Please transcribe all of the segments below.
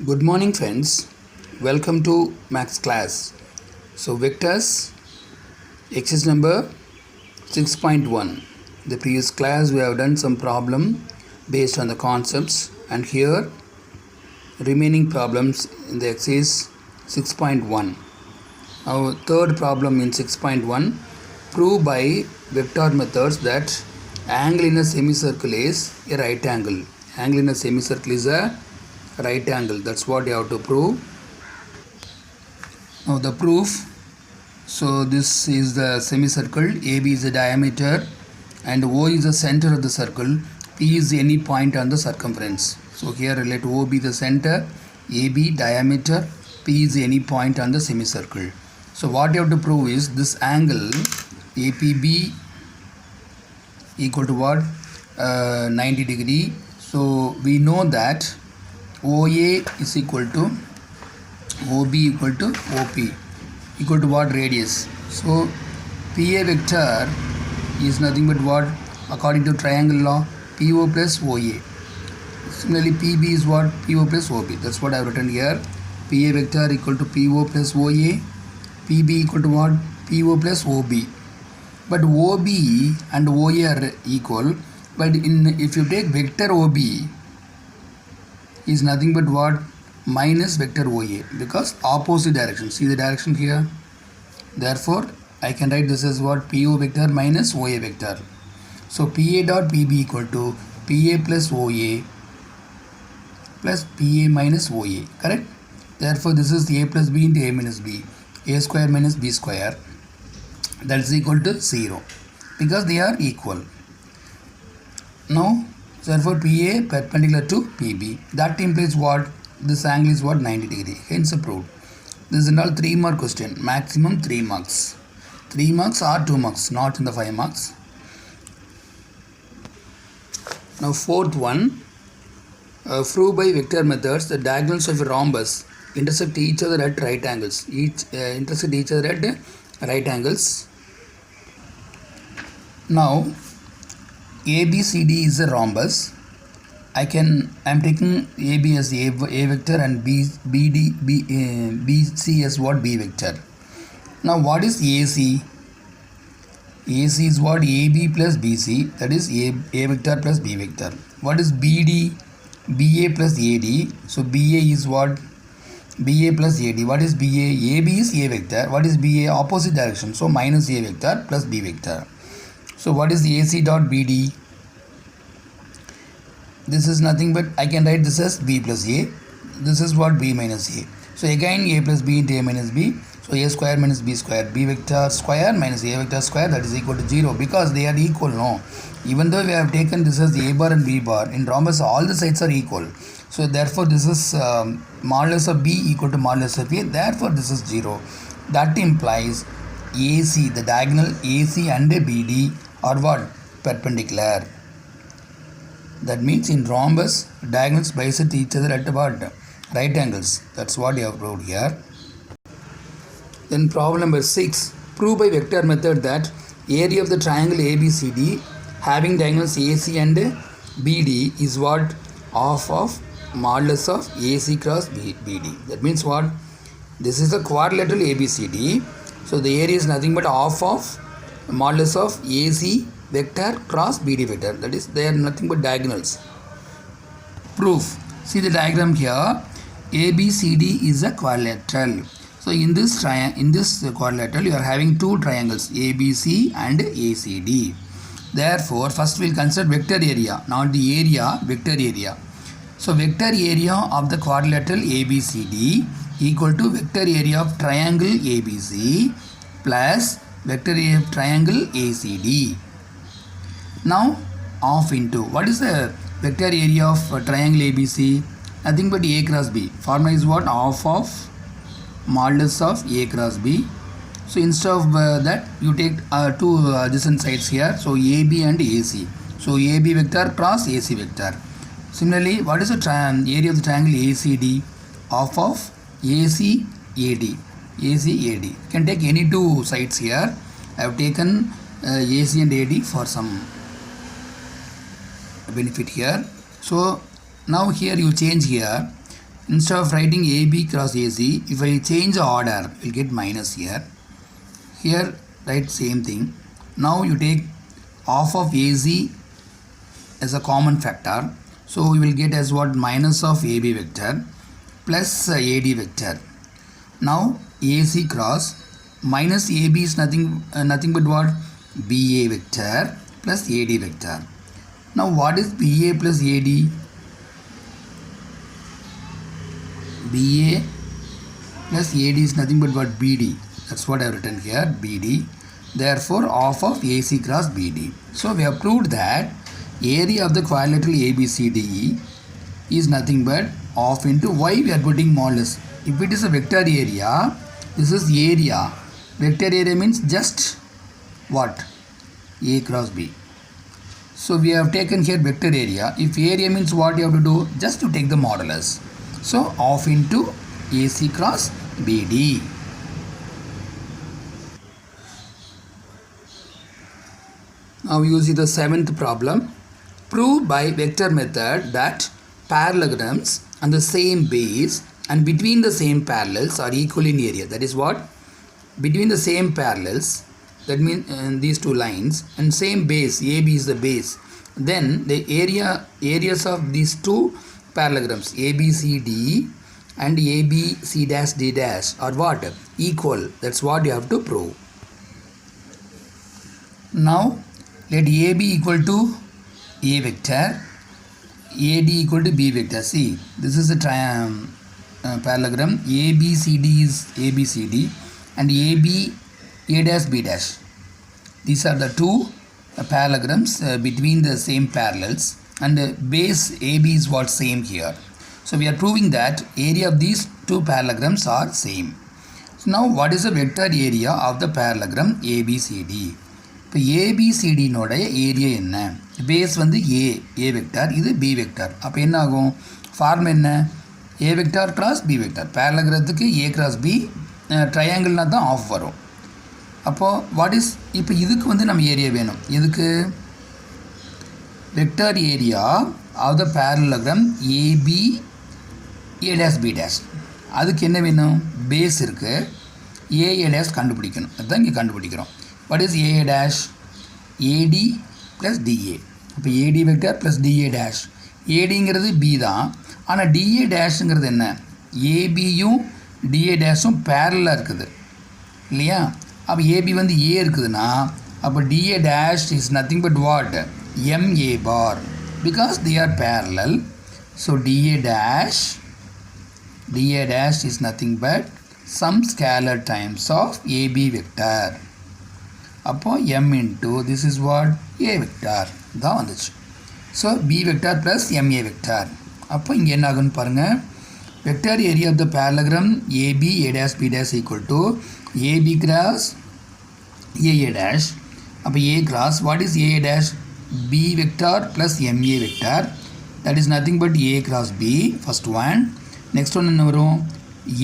Good morning, friends. Welcome to Max class. So, vectors, exercise number 6.1. The previous class we have done some problem based on the concepts, and here remaining problems in the exercise 6.1. Our third problem in 6.1, prove by vector methods that angle in a semicircle is a right angle. Angle in a semicircle is a right angle. That's what you have to prove. Now the proof. So this is the semicircle. AB is the diameter and O is the center of the circle. P is any point on the circumference. So here let O be the center, AB diameter, P is any point on the semicircle. So what you have to prove is this angle APB equal to what? 90 degree. So we know that OA is equal to OB equal to OP equal to what? Radius. So PA vector is nothing but what? According to triangle law, PO plus OA. Similarly PB is what? PO plus OB. That's what I have written here. PA vector equal to PO plus OA. PB equal to what? PO plus OB. But OB and OA are equal. But if you take vector OB is nothing but what? Minus vector OA, because opposite direction. See the direction here. Therefore I can write this as what? PO vector minus OA vector. So PA dot PB equal to PA plus OA plus PA minus OA. Correct? Therefore this is A plus B into A minus B. A square minus B square. That is equal to 0, because they are equal. Now therefore PA perpendicular to PB. That implies what? This angle is what? 90 degree. Hence approved. This is all 3 mark question. Maximum 3 marks. 3 marks or 2 marks, not in the 5 marks. Now fourth one. Prove by vector methods the diagonals of a rhombus intersect each other at right angles. Intersect each other at right angles. Now ABCD is a rhombus. I am taking AB as A vector and BC as what? B vector. Now what is AC? AC is what? AB plus BC, that is A vector plus B vector. What is BD? BA plus AD. So BA is what? BA plus AD. What is BA? AB is A vector. What is BA? Opposite direction. So minus A vector plus B vector. So what is AC dot BD? This is nothing but I can write this as B plus A. This is what? B minus A. So again A plus B into A minus B. So A square minus B square. B vector square minus A vector square, that is equal to 0, because they are equal. No. Even though we have taken this as A bar and B bar, in rhombus all the sides are equal. So therefore this is modulus of B equal to modulus of A. Therefore this is 0. That implies AC, the diagonal AC and BD are what? Perpendicular. That means in rhombus, diagonals bisect each other at what? Right angles. That's what you have proved here. Then problem number 6. Prove by vector method that area of the triangle ABCD having diagonals AC and BD is what? Half of modulus of AC cross BD. That means what? This is the quadrilateral ABCD. So the area is nothing but half of modulus of AC vector cross BD vector. That is, they are nothing but diagonals. Proof. See the diagram here. ABCD is a quadrilateral. So in this quadrilateral you are having two triangles, ABC and ACD. Therefore first we will consider vector area, not the area, vector area. So vector area of the quadrilateral ABCD equal to vector area of triangle ABC plus vector area of triangle ACD. Now half into, what is the vector area of triangle ABC? Nothing but A cross B. Formula is what? Half of modulus of A cross B. So instead of that you take two adjacent sides here. So AB and AC. So AB vector cross AC vector. Similarly, what is the area of the triangle ACD? Half of AC AD. AC AD. You can take any two sides here. I have taken AC and AD for some benefit here. So now here you change here Instead of writing AB cross AC, if I change the order, we'll get minus here. Here, write same thing. Now you take half of AC as a common factor. So we will get as what? Minus of AB vector plus AD vector. Now AC cross minus AB is nothing but what? BA vector plus AD vector. Now what is BA plus AD? BA plus AD is nothing but what? BD. That's what I have written here, BD. Therefore half of AC cross BD. So we have proved that area of the quadrilateral ABCDE is nothing but half into, why we are putting modulus. If it is a vector area, this is area. Vector area means just what? A cross B. So we have taken here vector area. If area means what you have to do? Just to take the modulus. So half into AC cross BD. Now you see the seventh problem. Prove by vector method that parallelograms on the same base and between the same parallels are equal in area. That is what? Between the same parallels, that means these two lines, and same base, AB is the base. Then the areas of these two parallelograms, ABCD and ABC dash D dash are what? Equal. That's what you have to prove. Now let AB equal to A vector, AD equal to B vector. See, this is a parallelogram. ABCD is ABCD and AB A dash B dash. These are the two parallelograms between the same parallels, and the base AB is what? Same here. So we are proving that area of these two parallelograms are same. So now what is the vector area of the parallelogram ABCD? இப்போ ஏபிசிடினோடைய area என்ன? Base வந்து A vector, இது B vector. அப்போ என்ன ஆகும்? Form என்ன? A vector cross B vector. பேரலகிறதுக்கு A cross B, ட்ரையாங்கிள்னா தான் ஆஃப் வரும். அப்போது வாட் இஸ், இப்போ இதுக்கு வந்து நம்ம ஏரியா வேணும். இதுக்கு vector area of the parallelogram AB A dash B dash. அதுக்கு என்ன வேணும்? பேஸ் இருக்குது, ஏ டேஷ் கண்டுபிடிக்கணும். அதுதான் இங்கே கண்டுபிடிக்கிறோம். What is A dash? AD plus DA. அப்போ AD vector plus DA dash. ADங்கிறது B தான், ஆனால் DA dashங்கிறது என்ன? ABயும் DA dashும் parallel இருக்குது இல்லையா? அப்போ AB வந்து A இருக்குதுன்னா அப்போ DA dash is nothing but what? MA bar, because they are parallel. So DA dash is nothing but some scalar times of AB vector. அப்போ m into this is what? A vector தான் வந்துச்சு. So B vector plus MA vector. அப்போ இங்கே என்ன ஆகுன்னு பாருங்கள். Vector area of the parallelogram AB A dash B dash equal to AB cross AA dash. அப்போ A cross what is AA dash? B vector plus MA vector. That is nothing but A cross B, first one. Next one என்ன வரும்?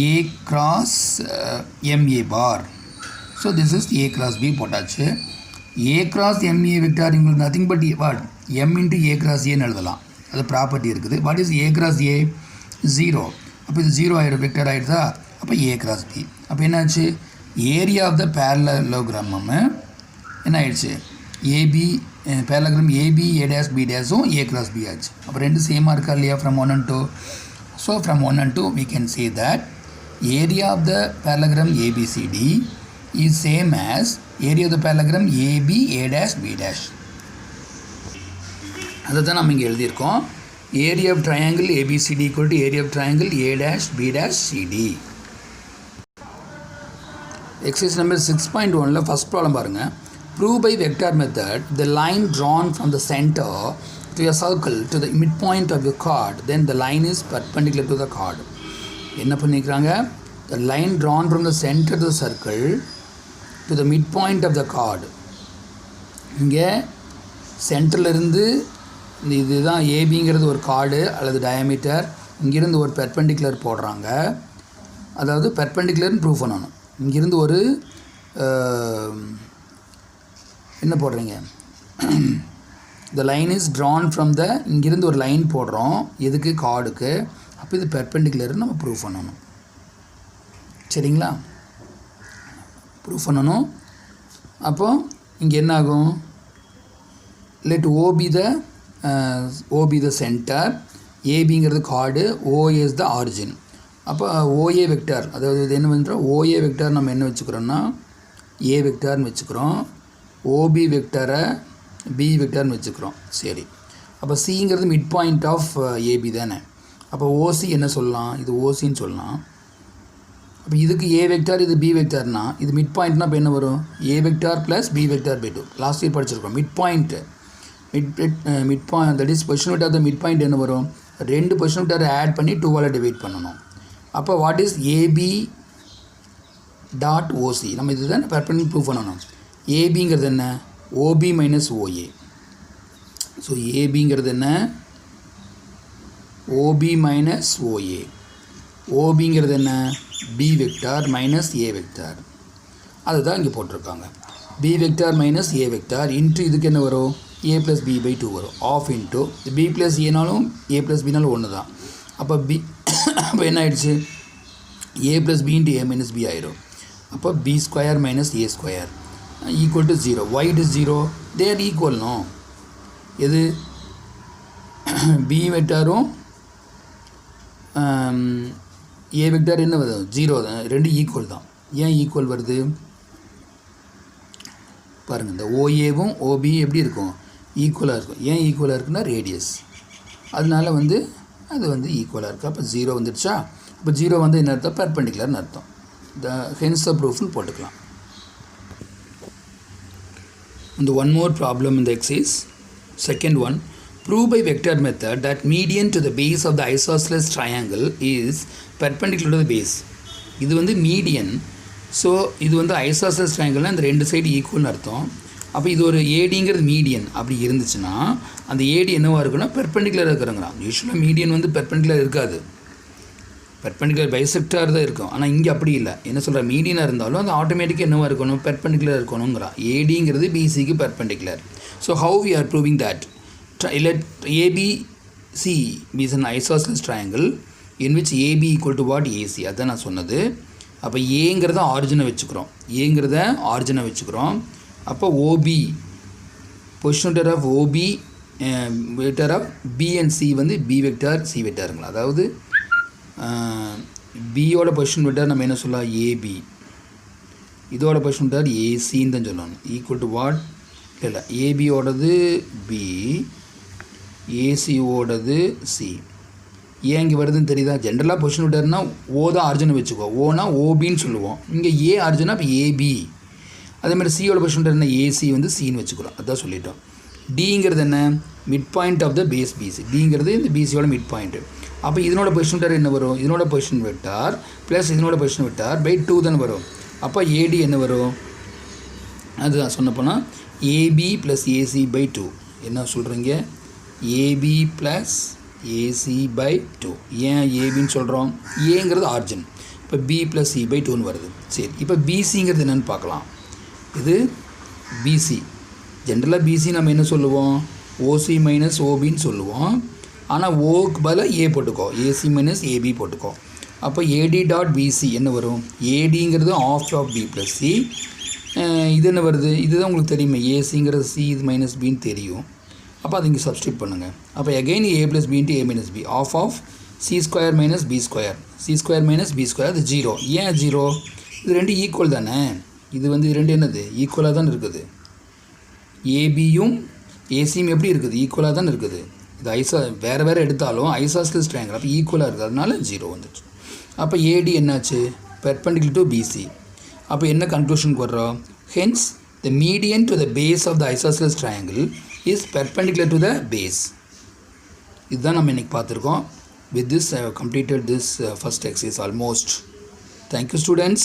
A cross MA bar. So this is A cross B போட்டாச்சு. A cross MA vector உங்களுக்கு nothing but what? M into A cross A எழுதலாம். அது property இருக்குது. What is A cross A? 0. அப்போ இது 0 ஆகிடும், வெக்டர் ஆகிடுதா? அப்போ A cross B. அப்போ என்னாச்சு? ஏரியா ஆஃப் த பேரலோகிராம் என்ன ஆயிடுச்சு? AB parallelogram AB A dash B dashும் A cross B ஆச்சு. அப்போ ரெண்டு சேமாக இருக்கா இல்லையா? From 1 and 2. So from 1 and 2 we can say that area of the parallelogram ABCD is same as area of the parallelogram AB A dash B dash. அதை தான் நம்ம இங்கே எழுதியிருக்கோம். Area of triangle ABCD equal to area of triangle A dash B dash CD. Exercise number 6.1 first problem பாருங்கள். Prove by vector method the line drawn from the center to a circle to the midpoint of the chord, then the line is perpendicular to the chord. என்ன பண்ணிக்கிறாங்க? The line drawn from the center to the circle to the midpoint of the chord. இங்கே சென்டர்லேருந்து இதுதான் ஏபிங்கிறது ஒரு card அல்லது diameter, இங்கிருந்து ஒரு perpendicular போடுறாங்க. அதாவது பெர்பெண்டிகுலர்னு ப்ரூவ் பண்ணணும். இங்கிருந்து ஒரு என்ன போடுறீங்க? the line is drawn from the, இங்கிருந்து ஒரு லைன் போடுறோம். எதுக்கு? கார்டுக்கு. அப்போ இது பெர்பெண்டிகுலர் நம்ம ப்ரூவ் பண்ணணும். சரிங்களா? ப்ரூவ் பண்ணணும். அப்போ இங்கே என்ன ஆகும்? Let O be the center, ABங்கிறது chord, OA is the origin. அப்போ OA வெக்டார், அதாவது இது என்ன பண்ணுறோம்? OA வெக்டார் நம்ம என்ன வச்சுக்கிறோன்னா A வெக்டார்னு வச்சுக்கிறோம். OB வெக்டாரை B வெக்டார்னு வச்சுக்கிறோம். சரி, அப்போ சிங்கிறது மிட் பாயிண்ட் ஆஃப் AB தானே. அப்போ OC என்ன சொல்லலாம்? இது OCன்னு சொல்லலாம். அப்போ இதுக்கு A வெக்டார், இது B வெக்டார்னா இது மிட் பாயிண்ட்னா இப்போ என்ன வரும்? A vector plus B vector by 2. Last year படிச்சிருக்கோம். Mid point that is position vector of the mid point என்ன வரும்? 2 பொசிஷன் வெக்டாரை ஆட் பண்ணி 2ஆல் டிவைட் பண்ணணும். அப்போ what is AB dot OC? நம்ம இதுதான் பெர்பெண்டிகுலர் ப்ரூவ் பண்ணணும். ஏபிங்கிறது என்ன? OB minus OA. ஸோ ஏபிங்கிறது என்ன? OB minus OA. OBங்கிறது என்ன? B vector minus A vector. அதுதான் இங்கே போட்டிருக்காங்க. B vector minus A vector into இதுக்கு என்ன வரும்? A ப்ளஸ் B பை 2 வரும். ஆஃப் இன்ட்டு B ப்ளஸ் ஏனாலும் A ப்ளஸ் பினாலும் ஒன்று தான். அப்போ அப்போ என்ன ஆயிடுச்சு? A plus B into A minus B ஆயிரும். அப்போ B square minus A square equal to 0. Why it is 0? they are equal, no? எது? B வெக்டாரும் A வெக்டார் என்ன வருது? 0 தான். ரெண்டு ஈக்குவல் தான். ஏன் ஈக்குவல் வருது பாருங்கள். இந்த OAவும் OB எப்படி இருக்கும்? ஈக்குவலாக இருக்கும். ஏன் ஈக்குவலாக இருக்குன்னா ரேடியஸ், அதனால அது ஈக்குவலாக இருக்குது. அப்போ 0 வந்துடுச்சா? இப்போ 0 வந்து என்ன அர்த்தம்? பெர்பெண்டிகுலர்னு அர்த்தம். ஹென்ஸ் த ப்ரூஃப்னு போட்டுக்கலாம். And one more problem in the exercise. Second one, prove by vector method that median to the base of the isosceles triangle is perpendicular to the base. இது வந்து மீடியன். ஸோ இது வந்து isosceles ட்ரையாங்கிள்னால் இந்த ரெண்டு side ஈக்குவல்னு அர்த்தம். அப்போ இது ஒரு ஏடிங்கிறது மீடியன் அப்படி இருந்துச்சுன்னா அந்த ஏடி என்னவாக இருக்குன்னா பெர்பெண்டிகுலராக இருக்கிறங்கிறான். யூஸ்வலாக மீடியன் வந்து பெர்பெண்டிகுலர் இருக்காது, பெர்பெண்டிகுலர் பைசெக்டார் தான் இருக்கும். ஆனால் இங்கே அப்படி இல்லை. என்ன சொல்கிற? மீடியனாக இருந்தாலும் அது ஆட்டோமேட்டிக்காக என்னவாக இருக்கணும்? பெர்பெண்டிகுலர் இருக்கணுங்கிறான். ஏடிங்கிறது பிசிக்கு perpendicular. So how we are proving that? let ABC be an isosceles triangle in which AB equal to what? AC. அதுதான் நான் சொன்னது. அப்போ ஏங்கிறத ஆரிஜினை வச்சுக்கிறோம். அப்போ OB position vector of OB vector of B and C வந்து B வெக்டார் C வெக்டாருங்களா. அதாவது பியோட பொசிஷன் வெக்டார் நம்ம என்ன சொல்லலாம்? AB. இதோட பொசிஷன் வெக்டார் ACன்னு தான் சொல்லணும். Equal to what? இல்லை, ஏபியோடது B, ஏசியோடது C. ஏன் இங்கே வருதுன்னு தெரியுதா? ஜென்ரலாக பொசிஷன் வெக்டார்னா O தான் ஆரிஜினை வச்சுக்கோ. ஓனா OBன்னு சொல்லுவோம். இங்கே A ஆரிஜினா இப்போ AB. அதேமாதிரி சியோட பொசிஷன் வெக்டார் என்ன? AC வந்து Cன்னு வச்சுக்கிறோம். அதான் சொல்லிட்டோம். டிங்கிறது என்ன? Midpoint of the base BC. டிங்கிறது இந்த பிசியோட மிட் பாயிண்ட்டு. அப்போ இதனோட பொசிஷன் வெக்டார் என்ன வரும்? இதனோட பொசிஷன் வெக்டார் ப்ளஸ் இதனோட பொசிஷன் வெக்டார் பை 2 தானே வரும். அப்போ AD என்ன வரும்? அதுதான் சொன்னப்போனால் AB ப்ளஸ் AC பை 2. என்ன சொல்கிறீங்க? AB plus AC by 2. ஏன் ஏபின்னு சொல்கிறோம்? ஏங்கிறது ஆர்ஜின். இப்போ B ப்ளஸ் C பை 2ன்னு வருது. சரி, இப்போ BCங்கிறது என்னென்னு பார்க்கலாம். இது BC. ஜென்ரலாக BC நம்ம என்ன சொல்லுவோம்? OC மைனஸ் OBன்னு சொல்லுவோம். ஆனால் ஓக்கு பதிலாக A போட்டுக்கோ, AC மைனஸ் AB போட்டுக்கோ. அப்போ AD டாட் BC என்ன வரும்? ADங்கிறது ஆஃப் B ப்ளஸ் C. இது என்ன வருது? இதுதான் உங்களுக்கு தெரியுமே, ஏசிங்கிறது C இது மைனஸ் பின்னு தெரியும். அப்போ அது இங்கே சப்ஸ்டியூட் பண்ணுங்கள். அப்போ again A plus B into A minus B of C square minus B square. C square minus B square அது 0. ஏன் 0? இது ரெண்டு ஈக்குவல் தானே. இது வந்து ரெண்டு என்னது? ஈக்குவலாக தான் இருக்குது. ஏபியும் ஏசியும் எப்படி இருக்குது? ஈக்குவலாக தான் இருக்குது. இது வேறு எடுத்தாலும் ஐசோஸ்கெலஸ் ட்ரையாங்கிள் அப்போ ஈக்குவலாக இருக்குது, அதனால 0 வந்துச்சு. அப்போ ஏடி என்னாச்சு? Perpendicular to BC. அப்போ என்ன கன்க்ளூஷனுக்கு வர்றோம்? Hence the median to the base of the isosceles triangle is perpendicular to the base. இதுதான் நம்ம இன்றைக்கி பார்த்துருக்கோம். With this I have completed this first exercise almost. Thank you students.